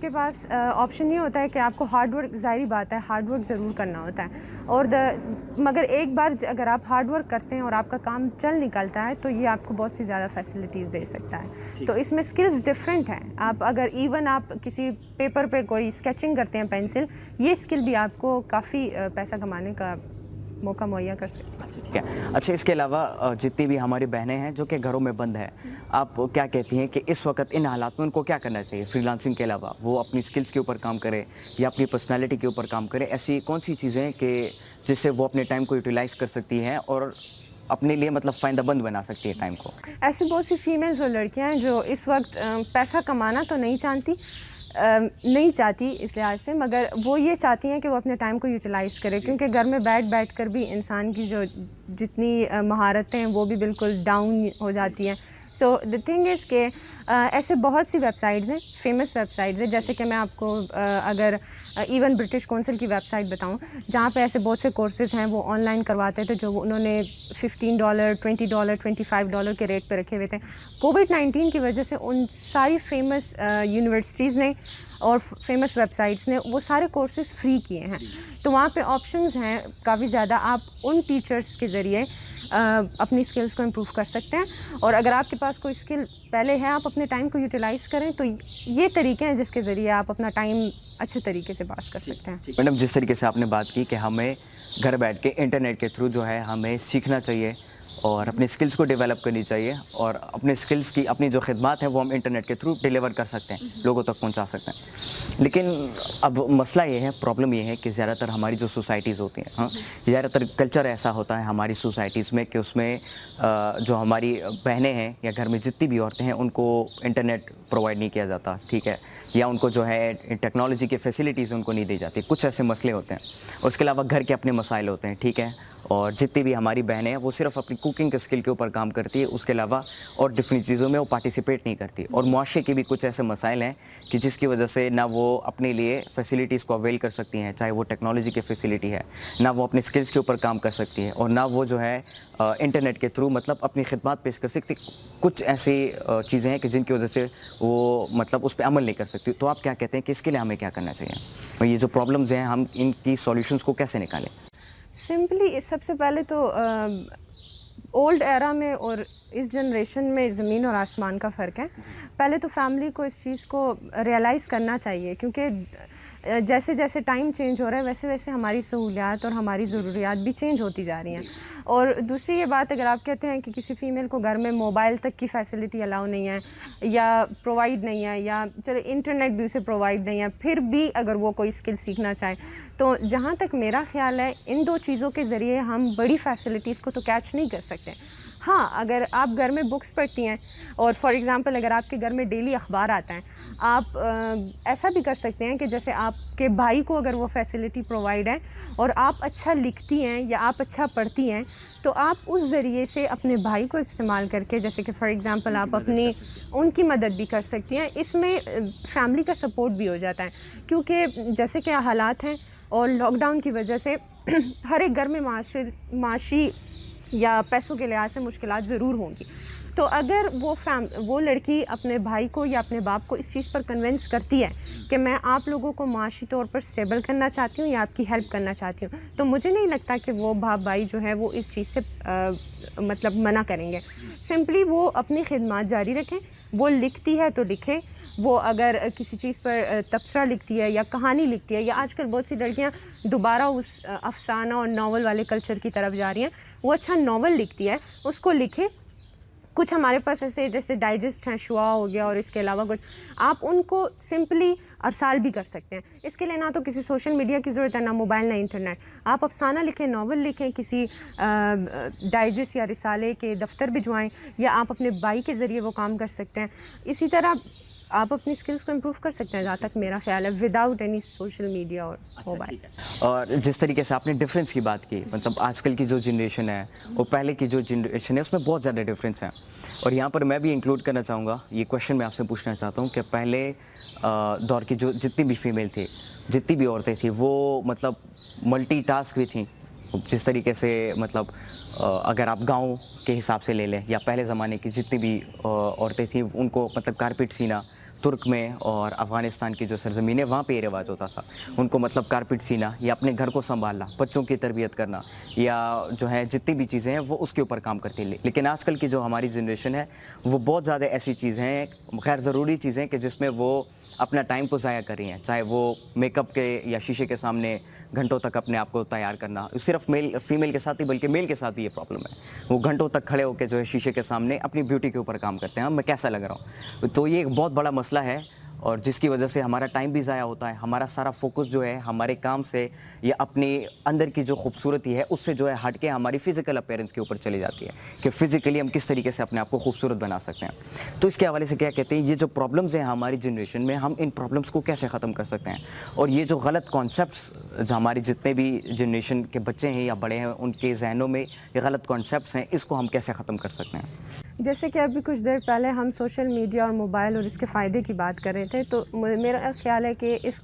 کے پاس آپشن یہ ہوتا ہے کہ آپ کو ہارڈ ورک، ظاہری بات ہے ہارڈ ورک ضرور کرنا ہوتا ہے، اور مگر ایک بار اگر آپ ہارڈ ورک کرتے ہیں اور آپ کا کام چل نکلتا ہے تو یہ آپ کو بہت سی زیادہ فیسلٹیز دے سکتا ہے. تو اس میں اسکلز ڈفرینٹ ہیں. آپ اگر ایون آپ کسی پیپر پہ کوئی اسکیچنگ کرتے ہیں پینسل، یہ اسکل بھی آپ کو کافی پیسہ کمانے کا موقع مہیا کر سکتی ہے. ٹھیک ہے. اچھا، اس کے علاوہ جتنی بھی ہماری بہنیں ہیں جو کہ گھروں میں بند ہیں، آپ کیا کہتی ہیں کہ اس وقت ان حالات میں ان کو کیا کرنا چاہیے فری لانسنگ کے علاوہ؟ وہ اپنی اسکلس کے اوپر کام کرے یا اپنی پرسنالٹی کے اوپر کام کرے؟ ایسی کون سی چیزیں ہیں کہ جس سے وہ اپنے ٹائم کو یوٹیلائز کر سکتی ہیں اور اپنے لیے مطلب فائدہ مند بنا سکتی ہے ٹائم کو؟ ایسی بہت سی فیمیلز اور لڑکیاں ہیں جو اس وقت پیسہ کمانا تو نہیں چاہتی اس لحاظ سے، مگر وہ یہ چاہتی ہیں کہ وہ اپنے ٹائم کو یوٹیلائز کرے، کیونکہ گھر میں بیٹھ کر بھی انسان کی جو جتنی مہارتیں ہیں وہ بھی بالکل ڈاؤن ہو جاتی ہیں. سو دا تھنگ از کہ ایسے بہت سی ویب سائٹس ہیں، فیمس ویب سائٹس ہیں، جیسے کہ میں آپ کو اگر ایون برٹش کونسل کی ویب سائٹ بتاؤں، جہاں پہ ایسے بہت سے کورسز ہیں وہ آن لائن کرواتے تھے جو انہوں نے $15 $20 $25 کے ریٹ پہ رکھے ہوئے تھے. کووڈ-19 کی وجہ سے ان ساری فیمس یونیورسٹیز نے اور فیمس ویب سائٹس نے وہ سارے کورسز فری کیے ہیں. تو وہاں پہ آپشنز ہیں کافی زیادہ. آپ ان ٹیچرس کے ذریعے اپنی اسکلس کو امپروو کر سکتے ہیں، اور اگر آپ کے پاس کوئی اسکل پہلے ہے آپ اپنے ٹائم کو یوٹیلائز کریں تو یہ طریقے ہیں جس کے ذریعے آپ اپنا ٹائم اچھے طریقے سے پاس کر سکتے ہیں. میڈم، جس طریقے سے آپ نے بات کی کہ ہمیں گھر بیٹھ کے انٹرنیٹ کے تھرو جو ہے ہمیں سیکھنا چاہیے اور اپنے اسکلس کو ڈیولپ کرنی چاہیے، اور اپنے اسکلس کی اپنی جو خدمات ہیں وہ ہم انٹرنیٹ کے تھرو ڈیلیور کر سکتے ہیں، لوگوں تک پہنچا سکتے ہیں. لیکن اب مسئلہ یہ ہے، پرابلم یہ ہے کہ زیادہ تر ہماری جو سوسائٹیز ہوتی ہیں، زیادہ تر کلچر ایسا ہوتا ہے ہماری سوسائٹیز میں کہ اس میں جو ہماری بہنیں ہیں یا گھر میں جتنی بھی عورتیں ہیں ان کو انٹرنیٹ پرووائڈ نہیں کیا جاتا، ٹھیک ہے، یا ان کو جو ہے ٹیکنالوجی کی فیسلٹیز ان کو نہیں دی جاتی. کچھ ایسے مسئلے ہوتے ہیں. اس کے علاوہ گھر کے اپنے مسائل ہوتے ہیں، ٹھیک ہے، اور جتنی بھی ہماری بہنیں ہیں وہ صرف اپنی کوکنگ کے اسکل کے اوپر کام کرتی ہے، اس کے علاوہ اور ڈفرینٹ چیزوں میں وہ پارٹیسپیٹ نہیں کرتی. اور معاشرے کے بھی کچھ ایسے مسائل ہیں کہ جس کی وجہ سے نہ وہ اپنے لیے فیسلٹیز کو اویل کر سکتی ہیں، چاہے وہ ٹیکنالوجی کی فیسلٹی ہے، نہ وہ اپنے اسکلس کے اوپر کام کر سکتی ہے، اور نہ وہ جو ہے انٹرنیٹ کے تھرو مطلب اپنی خدمات پیش کر سکتی. کچھ ایسی چیزیں ہیں کہ جن کی وجہ سے وہ مطلب اس پہ عمل نہیں کر سکتی. تو آپ کیا کہتے ہیں کہ اس کے لیے ہمیں کیا کرنا چاہیے، اور یہ جو پرابلمز ہیں ہم ان کی سولیوشنز کو کیسے نکالیں؟ سمپلی سب سے پہلے تو اولڈ ایرا میں اور اس جنریشن میں زمین اور آسمان کا فرق ہے. پہلے تو فیملی کو اس چیز کو ریئلائز کرنا چاہیے، کیونکہ جیسے جیسے ٹائم چینج ہو رہا ہے ویسے ویسے ہماری سہولیات اور ہماری ضروریات بھی چینج ہوتی جا رہی ہیں. اور دوسری یہ بات، اگر آپ کہتے ہیں کہ کسی فیمیل کو گھر میں موبائل تک کی فیسلٹی الاؤ نہیں ہے یا پرووائڈ نہیں ہے، یا چلے انٹرنیٹ بھی اسے پرووائڈ نہیں ہے، پھر بھی اگر وہ کوئی اسکل سیکھنا چاہے، تو جہاں تک میرا خیال ہے ان دو چیزوں کے ذریعے ہم بڑی فیسلٹیز کو تو کیچ نہیں کر سکتے. ہاں، اگر آپ گھر میں بکس پڑھتی ہیں اور فار ایگزامپل اگر آپ کے گھر میں ڈیلی اخبار آتا ہے، آپ ایسا بھی کر سکتے ہیں کہ جیسے آپ کے بھائی کو اگر وہ فیسلٹی پرووائڈ ہے اور آپ اچھا لکھتی ہیں یا آپ اچھا پڑھتی ہیں، تو آپ اس ذریعے سے اپنے بھائی کو استعمال کر کے، جیسے کہ فار ایگزامپل آپ اپنی ان کی مدد بھی کر سکتی ہیں. اس میں فیملی کا سپورٹ بھی ہو جاتا ہے، کیونکہ جیسے کہ حالات ہیں اور لاک ڈاؤن کی وجہ سے ہر ایک گھر میں معاشی یا پیسوں کے لحاظ سے مشکلات ضرور ہوں گی. تو اگر وہ لڑکی اپنے بھائی کو یا اپنے باپ کو اس چیز پر کنونس کرتی ہے کہ میں آپ لوگوں کو معاشی طور پر اسٹیبل کرنا چاہتی ہوں یا آپ کی ہیلپ کرنا چاہتی ہوں، تو مجھے نہیں لگتا کہ وہ باپ بھائی جو ہے وہ اس چیز سے مطلب منع کریں گے. سمپلی وہ اپنی خدمات جاری رکھیں. وہ لکھتی ہے تو لکھیں، وہ اگر کسی چیز پر تبصرہ لکھتی ہے یا کہانی لکھتی ہے، یا آج کل بہت سی لڑکیاں دوبارہ اس افسانہ اور ناول والے کلچر کی طرف جا رہی ہیں، وہ اچھا ناول لکھتی ہے اس کو لکھیں. کچھ ہمارے پاس ایسے جیسے ڈائجسٹ ہیں، شعاع ہو گیا، اور اس کے علاوہ کچھ آپ ان کو سمپلی ارسال بھی کر سکتے ہیں. اس کے لیے نہ تو کسی سوشل میڈیا کی ضرورت ہے، نہ موبائل، نہ انٹرنیٹ. آپ افسانہ لکھیں، ناول لکھیں، کسی ڈائجسٹ یا رسالے کے دفتر بھجوائیں، یا آپ اپنے بھائی کے ذریعے وہ کام کر سکتے ہیں. اسی طرح آپ اپنی اسکلس کو امپروو کر سکتے ہیں جہاں تک میرا خیال ہے، وداؤٹ اینی سوشل میڈیا اور موبائل. اور جس طریقے سے آپ نے ڈفرینس کی بات کی، مطلب آج کل کی جو جنریشن ہے اور پہلے کی جو جنریشن ہے اس میں بہت زیادہ ڈفرینس ہے. اور یہاں پر میں بھی انکلوڈ کرنا چاہوں گا، یہ کویشچن میں آپ سے پوچھنا چاہتا ہوں کہ پہلے دور کی جو جتنی بھی فیمیل تھی، جتنی بھی عورتیں تھیں، وہ مطلب ملٹی ٹاسک بھی تھیں. جس طریقے سے مطلب اگر آپ گاؤں کے حساب سے لے لیں یا پہلے زمانے کی جتنی بھی عورتیں تھیں، ان کو مطلب کارپیٹ سینا، ترک میں اور افغانستان کی جو سرزمین ہے وہاں پہ یہ رواج ہوتا تھا. ان کو مطلب کارپیٹ سینا یا اپنے گھر کو سنبھالنا, بچوں کی تربیت کرنا یا جو ہے جتنی بھی چیزیں ہیں وہ اس کے اوپر کام کرتی ہیں. لیکن آج کل کی جو ہماری جنریشن ہے وہ بہت زیادہ ایسی چیزیں ہیں, غیر ضروری چیزیں کہ جس میں وہ اپنا ٹائم کو ضائع کر رہی ہیں, چاہے وہ میک اپ کے یا شیشے کے سامنے گھنٹوں تک اپنے آپ کو تیار کرنا. صرف فیمیل کے ساتھ ہی بلکہ میل کے ساتھ بھی یہ پرابلم ہے, وہ گھنٹوں تک کھڑے ہو کے جو ہے شیشے کے سامنے اپنی بیوٹی کے اوپر کام کرتے ہیں, میں کیسا لگ رہا ہوں. تو یہ ایک بہت بڑا مسئلہ ہے اور جس کی وجہ سے ہمارا ٹائم بھی ضائع ہوتا ہے, ہمارا سارا فوکس جو ہے ہمارے کام سے یا اپنے اندر کی جو خوبصورتی ہے اس سے جو ہے ہٹ کے ہماری فزیکل اپیرنس کے اوپر چلی جاتی ہے کہ فزیکلی ہم کس طریقے سے اپنے آپ کو خوبصورت بنا سکتے ہیں. تو اس کے حوالے سے کیا کہتے ہیں, یہ جو پرابلمز ہیں ہماری جنریشن میں, ہم ان پرابلمس کو کیسے ختم کر سکتے ہیں, اور یہ جو غلط کانسیپٹس جو ہماری جتنے بھی جنریشن کے بچے ہیں یا بڑے ہیں ان کے ذہنوں میں یہ غلط کانسیپٹس ہیں, اس کو ہم کیسے ختم کر سکتے ہیں. جیسے کہ ابھی کچھ دیر پہلے ہم سوشل میڈیا اور موبائل اور اس کے فائدے کی بات کر رہے تھے, تو میرا خیال ہے کہ اس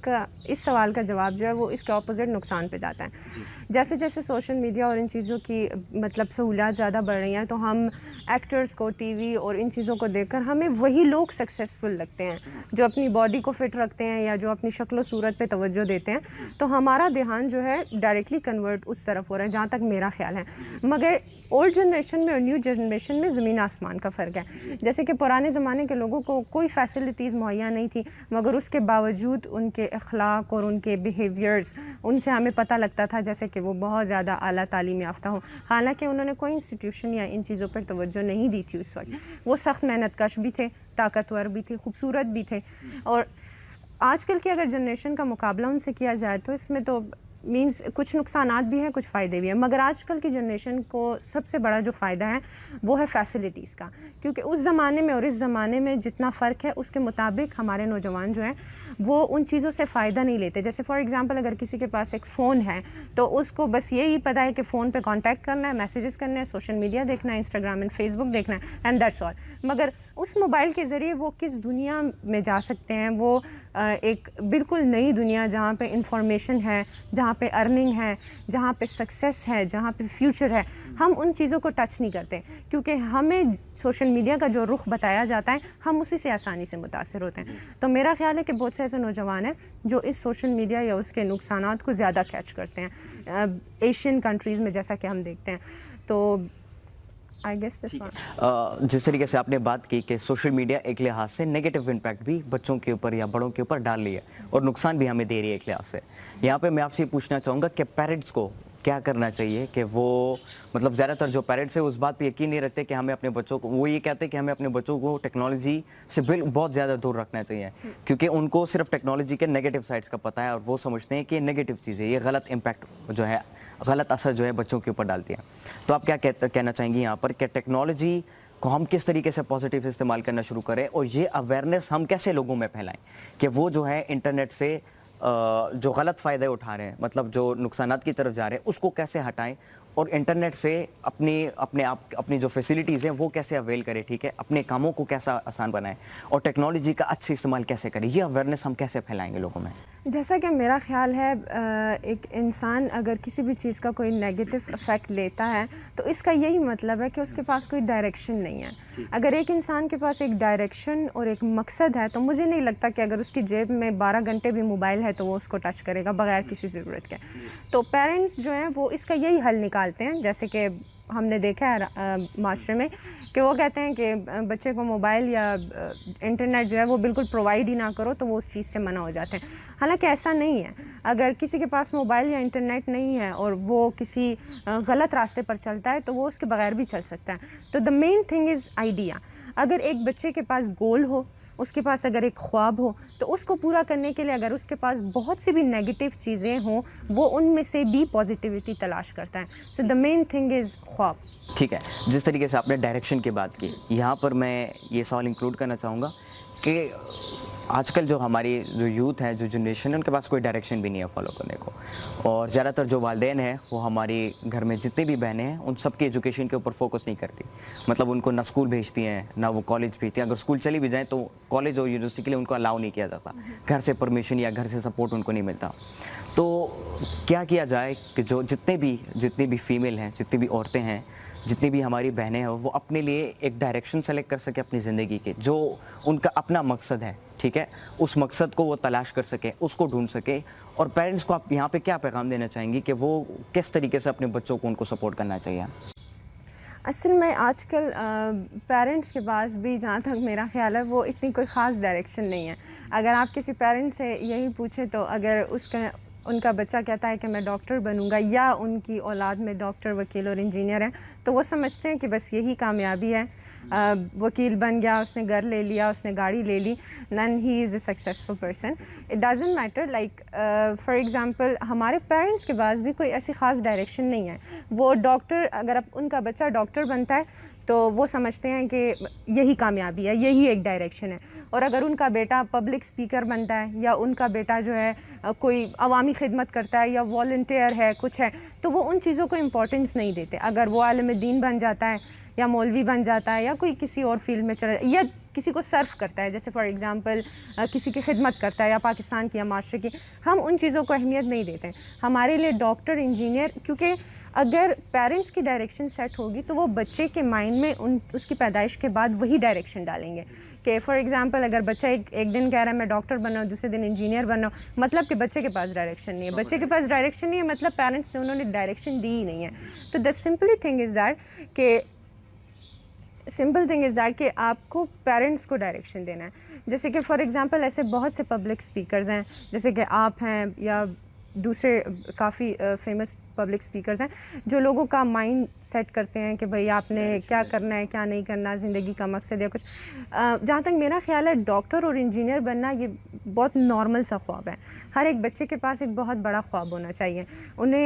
سوال کا جواب جو ہے وہ اس کے اپوزٹ نقصان پہ جاتا ہے. جیسے جیسے سوشل میڈیا اور ان چیزوں کی مطلب سہولیات زیادہ بڑھ رہی ہیں تو ہم ایکٹرز کو ٹی وی اور ان چیزوں کو دیکھ کر ہمیں وہی لوگ سکسیزفل لگتے ہیں جو اپنی باڈی کو فٹ رکھتے ہیں یا جو اپنی شکل و صورت پہ توجہ دیتے ہیں. تو ہمارا دھیان جو ہے ڈائریکٹلی کنورٹ اس طرف ہو رہا ہے, جہاں تک میرا خیال ہے. مگر اولڈ جنریشن میں اور نیو جنریشن میں زمین آسمان کا فرق ہے. جیسے کہ پرانے زمانے کے لوگوں کو کوئی فیسلٹیز مہیا نہیں تھی, مگر اس کے باوجود ان کے اخلاق اور ان کے بیہیویئرز, ان سے ہمیں پتہ لگتا تھا جیسے کہ وہ بہت زیادہ اعلیٰ تعلیم یافتہ ہوں, حالانکہ انہوں نے کوئی انسٹیٹیوشن یا ان چیزوں پر توجہ نہیں دی تھی اس وقت. وہ سخت محنت کش بھی تھے, طاقتور بھی تھے, خوبصورت بھی تھے. اور آج کل کی اگر جنریشن کا مقابلہ ان سے کیا جائے تو اس میں تو مینس کچھ نقصانات بھی ہیں, کچھ فائدے بھی ہیں. مگر آج کل کی جنریشن کو سب سے بڑا جو فائدہ ہے وہ ہے فیسلٹیز کا, کیونکہ اس زمانے میں اور اس زمانے میں جتنا فرق ہے اس کے مطابق ہمارے نوجوان جو ہیں وہ ان چیزوں سے فائدہ نہیں لیتے. جیسے فار ایگزامپل اگر کسی کے پاس ایک فون ہے تو اس کو بس یہی پتہ ہے کہ فون پہ کانٹیکٹ کرنا ہے, میسیجز کرنا ہے, سوشل میڈیا دیکھنا ہے, انسٹاگرام اینڈ فیس بک دیکھنا ہے, اینڈ دیٹس آل. مگر اس موبائل کے ذریعے وہ کس دنیا میں جا سکتے ہیں, وہ ایک بالکل نئی دنیا جہاں پہ انفارمیشن ہے, جہاں پہ ارننگ ہے, جہاں پہ سکسیس ہے, جہاں پہ فیوچر ہے, ہم ان چیزوں کو ٹچ نہیں کرتے کیونکہ ہمیں سوشل میڈیا کا جو رخ بتایا جاتا ہے ہم اسی سے آسانی سے متاثر ہوتے ہیں. تو میرا خیال ہے کہ بہت سے ایسے نوجوان ہیں جو اس سوشل میڈیا یا اس کے نقصانات کو زیادہ کیچ کرتے ہیں ایشین کنٹریز میں, جیسا کہ ہم دیکھتے ہیں. تو جس طریقے سے آپ نے بات کی کہ سوشل میڈیا ایک لحاظ سے نیگیٹو امپیکٹ بھی بچوں کے اوپر یا بڑوں کے اوپر ڈال رہی ہے اور نقصان بھی ہمیں دے رہی ہے ایک لحاظ سے. یہاں پہ میں آپ سے پوچھنا چاہوں گا کہ پیرنٹس کو کیا کرنا چاہیے کہ وہ مطلب زیادہ تر جو پیرنٹس ہیں اس بات پہ یقین نہیں رکھتے کہ ہمیں اپنے بچوں کو, وہ یہ کہتے ہیں کہ ہمیں اپنے بچوں کو ٹیکنالوجی سے بہت زیادہ دور رکھنا چاہیے کیونکہ ان کو صرف ٹیکنالوجی کے نیگیٹو سائڈس کا پتہ ہے اور وہ سمجھتے ہیں کہ یہ نیگیٹو چیز ہے, یہ غلط امپیکٹ جو ہے, غلط اثر جو ہے بچوں کے اوپر ڈالتی ہے. تو آپ کیا کہنا چاہیں گی یہاں پر کہ ٹیکنالوجی کو ہم کس طریقے سے پازیٹیو استعمال کرنا شروع کریں اور یہ اویئرنیس ہم کیسے لوگوں میں پھیلائیں کہ وہ جو ہے انٹرنیٹ سے جو غلط فائدے اٹھا رہے ہیں, مطلب جو نقصانات کی طرف جا رہے ہیں, اس کو کیسے ہٹائیں اور انٹرنیٹ سے اپنی جو فیسلٹیز ہیں وہ کیسے اویل کریں, ٹھیک ہے, اپنے کاموں کو کیسا آسان بنائیں اور ٹیکنالوجی کا اچھے استعمال کیسے کریں, یہ اویئرنیس ہم کیسے پھیلائیں گے لوگوں میں. جیسا کہ میرا خیال ہے ایک انسان اگر کسی بھی چیز کا کوئی نیگیٹو افیکٹ لیتا ہے تو اس کا یہی مطلب ہے کہ اس کے پاس کوئی ڈائریکشن نہیں ہے. اگر ایک انسان کے پاس ایک ڈائریکشن اور ایک مقصد ہے تو مجھے نہیں لگتا کہ اگر اس کی جیب میں 12 گھنٹے بھی موبائل ہے تو وہ اس کو ٹچ کرے گا بغیر کسی ضرورت کے. تو پیرنٹس جو ہیں وہ اس کا یہی حل نکالتے ہیں, جیسے کہ ہم نے دیکھا ہے معاشرے میں کہ وہ کہتے ہیں کہ بچے کو موبائل یا انٹرنیٹ جو ہے وہ بالکل پرووائڈ ہی نہ کرو تو وہ اس چیز سے منع ہو جاتے ہیں. حالانکہ ایسا نہیں ہے. اگر کسی کے پاس موبائل یا انٹرنیٹ نہیں ہے اور وہ کسی غلط راستے پر چلتا ہے تو وہ اس کے بغیر بھی چل سکتا ہے. تو دا مین تھنگ از آئیڈیا. اگر ایک بچے کے پاس گول ہو, اس کے پاس اگر ایک خواب ہو تو اس کو پورا کرنے کے لیے اگر اس کے پاس بہت سی بھی نیگیٹو چیزیں ہوں وہ ان میں سے بھی پازیٹیوٹی تلاش کرتا ہے. سو دا مین تھنگ از خواب. ٹھیک ہے, جس طریقے سے آپ نے ڈائریکشن کی بات کی, یہاں پر میں یہ سوال انکلوڈ کرنا چاہوں گا کہ آج کل جو ہماری جو یوتھ ہے, جو جنریشن ہے, ان کے پاس کوئی ڈائریکشن بھی نہیں ہے فالو کرنے کو, اور زیادہ تر جو والدین ہیں وہ ہماری گھر میں جتنے بھی بہنیں ہیں ان سب کی ایجوکیشن کے اوپر فوکس نہیں کرتی. مطلب ان کو نہ اسکول بھیجتی ہیں نہ وہ کالج بھیجتی ہیں. اگر اسکول چلی بھی جائیں تو کالج اور یونیورسٹی کے لیے ان کو الاؤ نہیں کیا جاتا, گھر سے پرمیشن یا گھر سے سپورٹ ان کو نہیں ملتا. تو کیا جائے کہ جو جتنی بھی فیمیل ہیں, جتنی بھی عورتیں ہیں جتنی بھی ہماری بہنیں ہیں وہ اپنے لیے ایک ڈائریکشن سلیکٹ کر سکے اپنی زندگی کے, جو ان کا اپنا مقصد ہے, ٹھیک ہے, اس مقصد کو وہ تلاش کر سکے, اس کو ڈھونڈ سکے. اور پیرنٹس کو آپ یہاں پہ کیا پیغام دینا چاہیں گی کہ وہ کس طریقے سے اپنے بچوں کو ان کو سپورٹ کرنا چاہیے؟ اصل میں آج کل پیرنٹس کے پاس بھی جہاں تک میرا خیال ہے وہ اتنی کوئی خاص ڈائریکشن نہیں ہے. اگر آپ کسی پیرنٹ سے یہی پوچھیں تو اگر ان کا بچہ کہتا ہے کہ میں ڈاکٹر بنوں گا, یا ان کی اولاد میں ڈاکٹر, وکیل اور انجینئر ہیں, تو وہ سمجھتے ہیں کہ بس یہی کامیابی ہے. وکیل بن گیا, اس نے گھر لے لیا, اس نے گاڑی لے لی, then he is a successful person. It doesn't matter. Like for example ہمارے پیرنٹس کے پاس بھی کوئی ایسی خاص ڈائریکشن نہیں ہے. وہ ڈاکٹر, اگر ان کا بچہ ڈاکٹر بنتا ہے تو وہ سمجھتے ہیں کہ یہی کامیابی ہے, یہی ایک ڈائریکشن ہے. اور اگر ان کا بیٹا پبلک اسپیکر بنتا ہے, یا ان کا بیٹا جو ہے کوئی عوامی خدمت کرتا ہے, یا والنٹیئر ہے, کچھ ہے, تو وہ ان چیزوں کو امپورٹنس نہیں دیتے. اگر وہ عالم دین بن جاتا ہے, یا مولوی بن جاتا ہے, یا کوئی کسی اور فیلڈ میں چلا, یا کسی کو سرو کرتا ہے, جیسے فار ایگزامپل کسی کی خدمت کرتا ہے, یا پاکستان کی یا معاشرے کی, ہم ان چیزوں کو اہمیت نہیں دیتے. ہمارے لیے ڈاکٹر, انجینئر, کیونکہ اگر پیرنٹس کی ڈائریکشن سیٹ ہوگی تو وہ بچے کے مائنڈ میں اس کی پیدائش کے بعد وہی ڈائریکشن ڈالیں گے. کہ فار ایگزامپل اگر بچہ ایک دن کہہ رہا ہے میں ڈاکٹر بننا ہوں, دوسرے دن انجینئر بننا ہوں, مطلب کہ بچے کے پاس ڈائریکشن نہیں ہے. بچے کے پاس ڈائریکشن نہیں ہے مطلب پیرنٹس نے انہوں نے ڈائریکشن دی ہی نہیں ہے. تو the simple thing is that کہ آپ کو پیرنٹس کو ڈائریکشن دینا ہے. جیسے کہ فار ایگزامپل ایسے بہت سے پبلک اسپیکرز ہیں, جیسے کہ آپ ہیں, یا دوسرے کافی فیمس پبلک اسپیکرز ہیں, جو لوگوں کا مائنڈ سیٹ کرتے ہیں کہ بھئی آپ نے کیا کرنا ہے, کیا نہیں کرنا, زندگی کا مقصد یا کچھ. جہاں تک میرا خیال ہے ڈاکٹر اور انجینئر بننا یہ بہت نارمل سا خواب ہے. ہر ایک بچے کے پاس ایک بہت بڑا خواب ہونا چاہیے.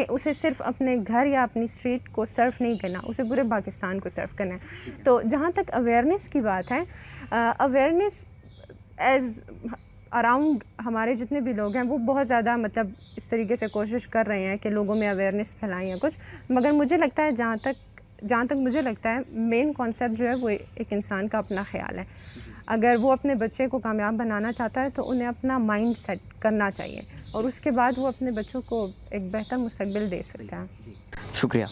اسے صرف اپنے گھر یا اپنی اسٹریٹ کو سرو نہیں کرنا, اسے پورے پاکستان کو سرو کرنا ہے. تو جہاں تک اویئرنیس کی بات ہے, اویئرنیس ایز اراؤنڈ ہمارے جتنے بھی لوگ ہیں وہ بہت زیادہ مطلب اس طریقے سے کوشش کر رہے ہیں کہ لوگوں میں اویئرنیس پھیلائیں یا کچھ. مگر مجھے لگتا ہے جہاں تک مجھے لگتا ہے مین کانسیپٹ جو ہے وہ ایک انسان کا اپنا خیال ہے. اگر وہ اپنے بچے کو کامیاب بنانا چاہتا ہے تو انہیں اپنا مائنڈ سیٹ کرنا چاہیے, اور اس کے بعد وہ اپنے بچوں کو ایک بہتر مستقبل دے سکتا ہے. شکریہ.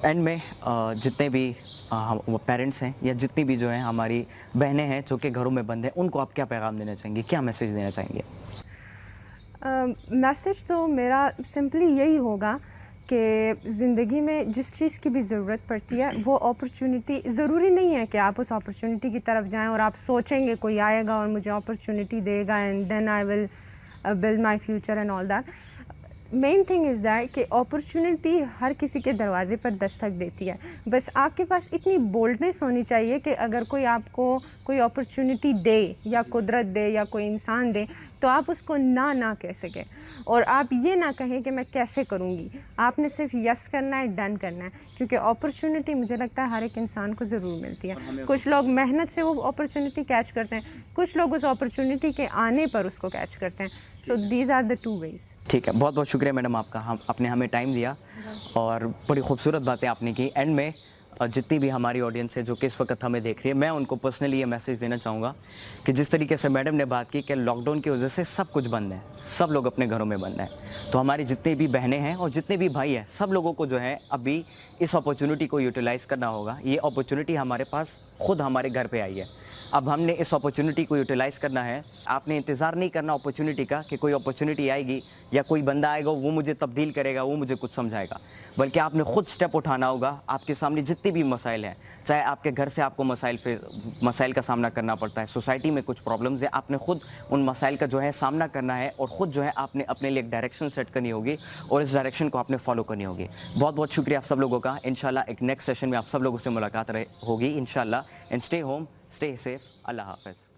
اینڈ میں جتنے بھی پیرنٹس ہیں یا جتنی بھی جو ہیں ہماری بہنیں ہیں جو کہ گھروں میں بند ہیں, ان کو آپ کیا پیغام دینا چاہیں گے, کیا میسیج دینا چاہیں گے؟ میسیج تو میرا سمپلی یہی ہوگا کہ زندگی میں جس چیز کی بھی ضرورت پڑتی ہے وہ اپرچونٹی, ضروری نہیں ہے کہ آپ اس اپرچونٹی کی طرف جائیں اور آپ سوچیں گے کوئی آئے گا اور مجھے اپرچونٹی دے گا and then I will build my future and all that. Main thing is that کہ اپرچونٹی ہر کسی کے دروازے پر دستک دیتی ہے. بس آپ کے پاس اتنی بولڈنیس ہونی چاہیے کہ اگر کوئی آپ کو کوئی اپرچونٹی دے, یا قدرت دے, یا کوئی انسان دے, تو آپ اس کو نہ کہہ سکیں, اور آپ یہ نہ کہیں کہ میں کیسے کروں گی. آپ نے صرف یس کرنا ہے, ڈن کرنا ہے, کیونکہ اپرچونٹی مجھے لگتا ہے ہر ایک انسان کو ضرور ملتی ہے. کچھ لوگ محنت سے وہ اپرچونٹی کیچ کرتے ہیں, کچھ لوگ اس اپرچونٹی کے آنے پر اس کو کیچ کرتے ہیں. So these are the two ways. ٹھیک ہے, بہت بہت شکریہ میڈم آپ کا, آپ نے ہمیں ٹائم دیا اور بڑی خوبصورت باتیں آپ نے کی. اینڈ میں جتنی بھی ہماری آڈینس ہے جو کہ اس وقت ہمیں دیکھ رہی ہے, میں ان کو پرسنلی یہ میسیج دینا چاہوں گا کہ جس طریقے سے میڈم نے بات کی کہ لاک ڈاؤن کی وجہ سے سب کچھ بند ہے, سب لوگ اپنے گھروں میں بند ہیں, تو ہماری جتنی بھی بہنیں ہیں اور جتنے بھی بھائی ہیں, سب لوگوں کو جو ہے ابھی اس اپرچونٹی کو یوٹیلائز کرنا ہوگا. یہ اپرچونٹی ہمارے پاس خود ہمارے گھر پہ آئی ہے, اب ہم نے اس اپرچونٹی کو یوٹیلائز کرنا ہے. آپ نے انتظار نہیں کرنا اپرچونٹی کا کہ کوئی اپرچونٹی آئے گی یا کوئی بندہ آئے گا وہ مجھے تبدیل کرے گا, وہ مجھے کچھ سمجھائے گا, بلکہ آپ نے خود سٹیپ اٹھانا ہوگا. آپ کے سامنے جتنے بھی مسائل ہیں, چاہے آپ کے گھر سے آپ کو مسائل کا سامنا کرنا پڑتا ہے, سوسائٹی میں کچھ پرابلمز ہیں, آپ نے خود ان مسائل کا جو ہے سامنا کرنا ہے, اور خود جو ہے آپ نے اپنے لیے ایک ڈائریکشن سیٹ کرنی ہوگی, اور اس ڈائریکشن کو آپ نے فالو کرنی ہوگی. بہت بہت شکریہ آپ سب لوگوں کا. انشاءاللہ ایک نیکسٹ سیشن میں آپ سب لوگوں سے ملاقات ہوگی انشاءاللہ. And stay home, stay safe. Allah حافظ.